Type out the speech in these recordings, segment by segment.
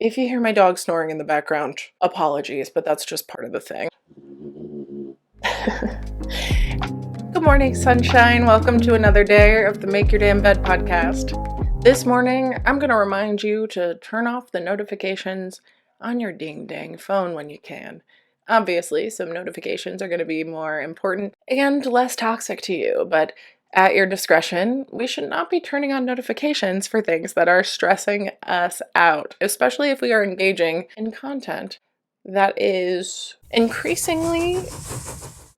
If you hear my dog snoring in the background, apologies, but that's just part of the thing. Good morning, sunshine. Welcome to another day of the Make Your Damn Bed podcast. This morning, I'm going to remind you to turn off the notifications on your ding-dang phone when you can. Obviously, some notifications are going to be more important and less toxic to you, but at your discretion, we should not be turning on notifications for things that are stressing us out, especially if we are engaging in content that is increasingly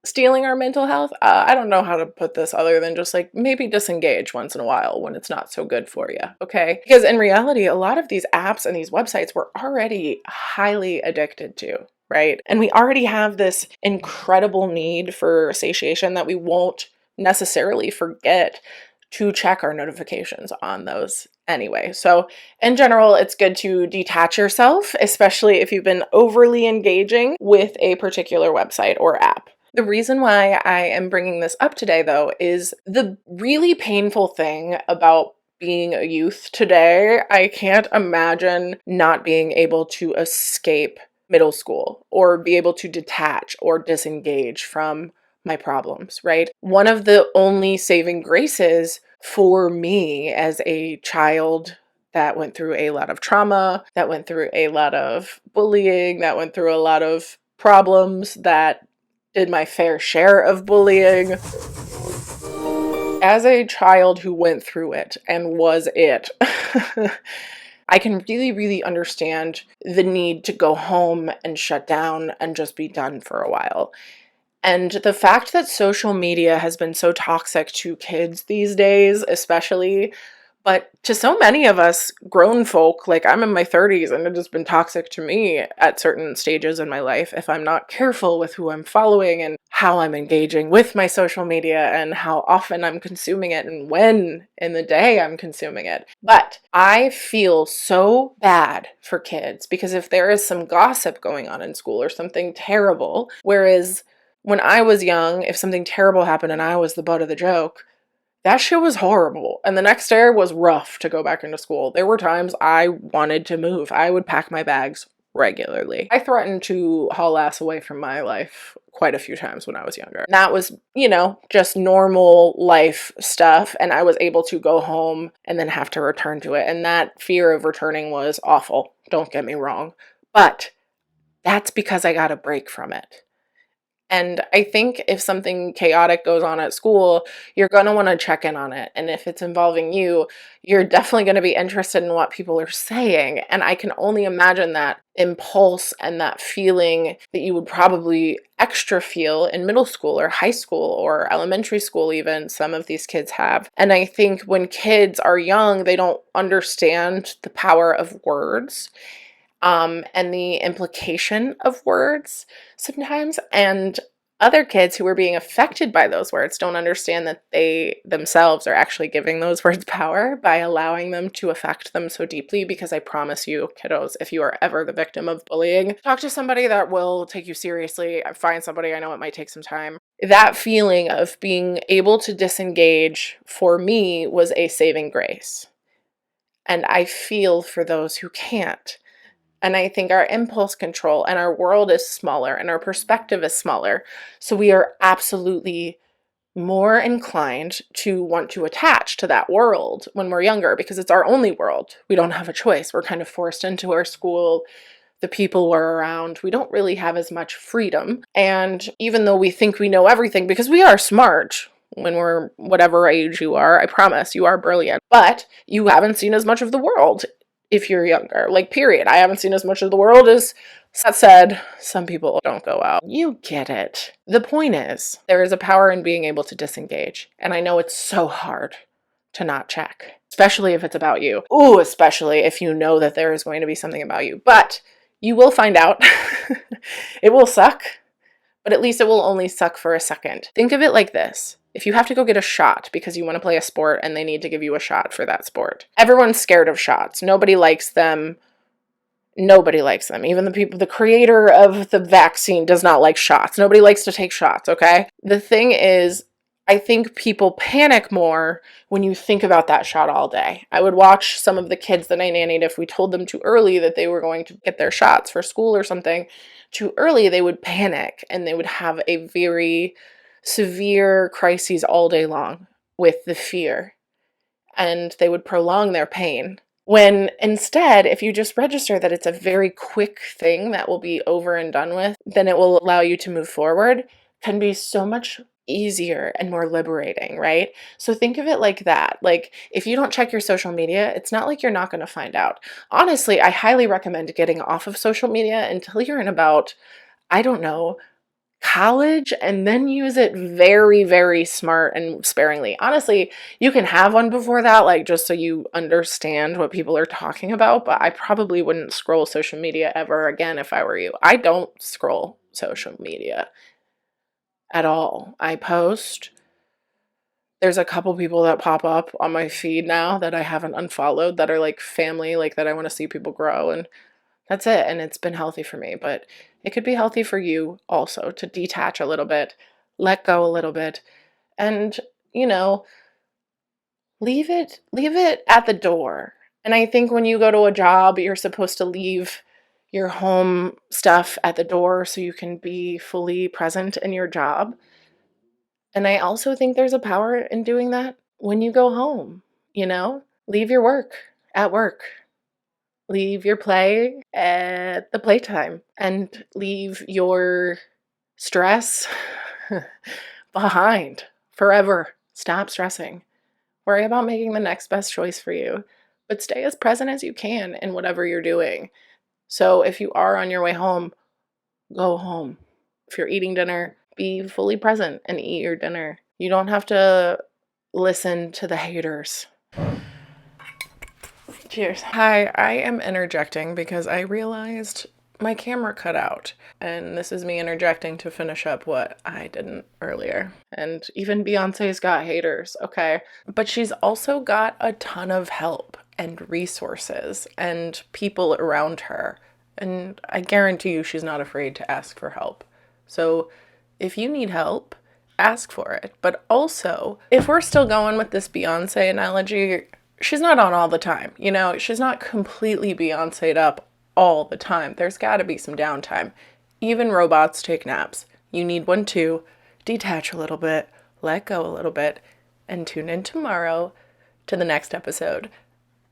stealing our mental health. I don't know how to put this other than just like maybe disengage once in a while when it's not so good for you, okay? Because in reality, a lot of these apps and these websites we're already highly addicted to, right? And we already have this incredible need for satiation that we won't necessarily forget to check our notifications on those anyway. So in general, it's good to detach yourself, especially if you've been overly engaging with a particular website or app. The reason why I am bringing this up today, though, is the really painful thing about being a youth today. I can't imagine not being able to escape middle school or be able to detach or disengage from my problems, right? One of the only saving graces for me as a child that went through a lot of trauma, that went through a lot of bullying, that went through a lot of problems, that did my fair share of bullying. As a child who went through it and was it, I can really, really understand the need to go home and shut down and just be done for a while. And the fact that social media has been so toxic to kids these days, especially, but to so many of us grown folk, like I'm in my 30s and it has been toxic to me at certain stages in my life if I'm not careful with who I'm following and how I'm engaging with my social media and how often I'm consuming it and when in the day I'm consuming it. But I feel so bad for kids because if there is some gossip going on in school or something terrible, whereas when I was young, if something terrible happened and I was the butt of the joke, that shit was horrible. And the next day was rough to go back into school. There were times I wanted to move. I would pack my bags regularly. I threatened to haul ass away from my life quite a few times when I was younger. And that was, just normal life stuff. And I was able to go home and then have to return to it. And that fear of returning was awful. Don't get me wrong. But that's because I got a break from it. And I think if something chaotic goes on at school, you're going to want to check in on it. And if it's involving you, you're definitely going to be interested in what people are saying. And I can only imagine that impulse and that feeling that you would probably extra feel in middle school or high school or elementary school even, some of these kids have. And I think when kids are young, they don't understand the power of words. And the implication of words sometimes. And other kids who are being affected by those words don't understand that they themselves are actually giving those words power by allowing them to affect them so deeply. Because I promise you, kiddos, if you are ever the victim of bullying, talk to somebody that will take you seriously. Find somebody. I know it might take some time. That feeling of being able to disengage for me was a saving grace. And I feel for those who can't. And I think our impulse control and our world is smaller and our perspective is smaller. So we are absolutely more inclined to want to attach to that world when we're younger because it's our only world. We don't have a choice. We're kind of forced into our school. The people we're around, we don't really have as much freedom. And even though we think we know everything, because we are smart when we're whatever age you are, I promise you are brilliant, but you haven't seen as much of the world. If you're younger, period. I haven't seen as much of the world as that said, some people don't go out. You get it. The point is, there is a power in being able to disengage. And I know it's so hard to not check, especially if it's about you. Ooh, especially if you know that there is going to be something about you. But you will find out. It will suck, but at least it will only suck for a second. Think of it like this. If you have to go get a shot because you want to play a sport and they need to give you a shot for that sport, everyone's scared of shots. Nobody likes them. Nobody likes them. Even the creator of the vaccine does not like shots. Nobody likes to take shots, okay? The thing is, I think people panic more when you think about that shot all day. I would watch some of the kids that I nannied. If we told them too early that they were going to get their shots for school or something too early, they would panic and they would have a very severe crises all day long with the fear, and they would prolong their pain. When instead, if you just register that it's a very quick thing that will be over and done with, then it will allow you to move forward, can be so much easier and more liberating, right? So think of it like that. Like, if you don't check your social media, it's not like you're not going to find out. Honestly, I highly recommend getting off of social media until you're in about, I don't know, college, and then use it very, very smart and sparingly. Honestly, you can have one before that, like just so you understand what people are talking about, but I probably wouldn't scroll social media ever again if I were you. I don't scroll social media at all. I post. There's a couple people that pop up on my feed now that I haven't unfollowed that are like family, like that I want to see people grow, and that's it. And it's been healthy for me, but it could be healthy for you also to detach a little bit, let go a little bit, and, you know, leave it at the door. And I think when you go to a job, you're supposed to leave your home stuff at the door so you can be fully present in your job. And I also think there's a power in doing that when you go home, you know? Leave your work at work. Leave your play at the playtime, and leave your stress behind forever. Stop stressing. Worry about making the next best choice for you, but stay as present as you can in whatever you're doing. So if you are on your way home, go home. If you're eating dinner, be fully present and eat your dinner. You don't have to listen to the haters. Cheers. Hi, I am interjecting because I realized my camera cut out, and this is me interjecting to finish up what I didn't earlier. And even Beyonce's got haters, okay? But she's also got a ton of help and resources and people around her. And I guarantee you she's not afraid to ask for help. So if you need help, ask for it. But also, if we're still going with this Beyonce analogy, she's not on all the time, you know? She's not completely Beyonce'd up all the time. There's got to be some downtime. Even robots take naps. You need one too. Detach a little bit, let go a little bit, and tune in tomorrow to the next episode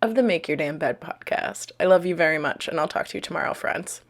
of the Make Your Damn Bed podcast. I love you very much, and I'll talk to you tomorrow, friends.